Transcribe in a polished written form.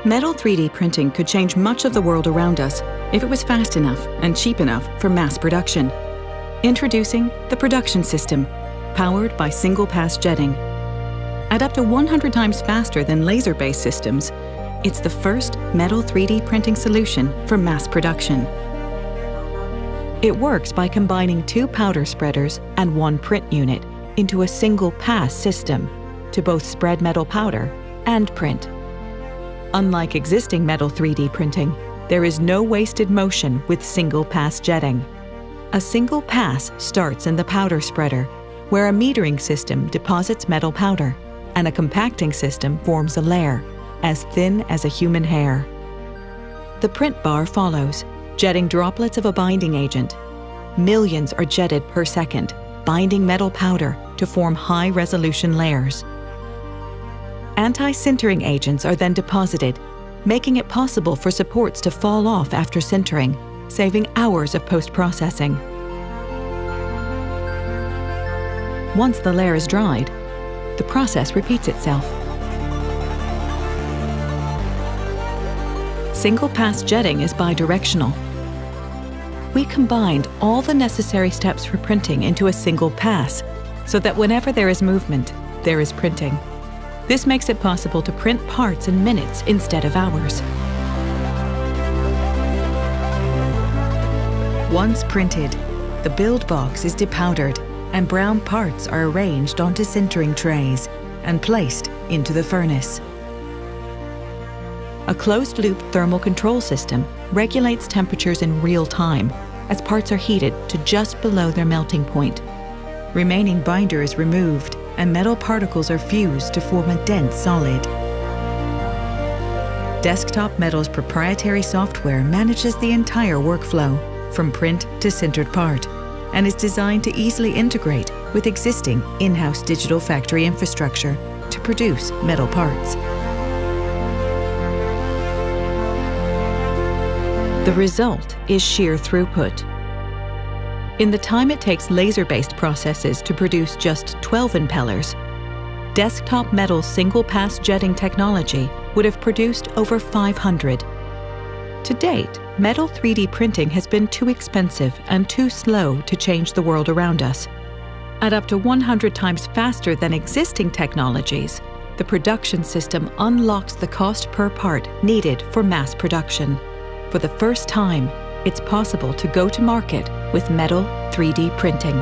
Metal 3D printing could change much of the world around us if it was fast enough and cheap enough for mass production. Introducing the production system, powered by single-pass jetting. At up to 100 times faster than laser-based systems, it's the first metal 3D printing solution for mass production. It works by combining 2 powder spreaders and 1 print unit into a single-pass system to both spread metal powder and print. Unlike existing metal 3D printing, there is no wasted motion with single-pass jetting. A single pass starts in the powder spreader, where a metering system deposits metal powder, and a compacting system forms a layer, as thin as a human hair. The print bar follows, jetting droplets of a binding agent. Millions are jetted per second, binding metal powder to form high-resolution layers. Anti-sintering agents are then deposited, making it possible for supports to fall off after sintering, saving hours of post-processing. Once the layer is dried, the process repeats itself. Single-pass jetting is bidirectional. We combined all the necessary steps for printing into a single pass, so that whenever there is movement, there is printing. This makes it possible to print parts in minutes instead of hours. Once printed, the build box is depowdered and brown parts are arranged onto sintering trays and placed into the furnace. A closed-loop thermal control system regulates temperatures in real time as parts are heated to just below their melting point. Remaining binder is removed and metal particles are fused to form a dense solid. Desktop Metal's proprietary software manages the entire workflow, from print to sintered part, and is designed to easily integrate with existing in-house digital factory infrastructure to produce metal parts. The result is sheer throughput. In the time it takes laser-based processes to produce just 12 impellers, Desktop Metal's single-pass jetting technology would have produced over 500. To date, metal 3D printing has been too expensive and too slow to change the world around us. At up to 100 times faster than existing technologies, the production system unlocks the cost per part needed for mass production. For the first time, it's possible to go to market with metal 3D printing.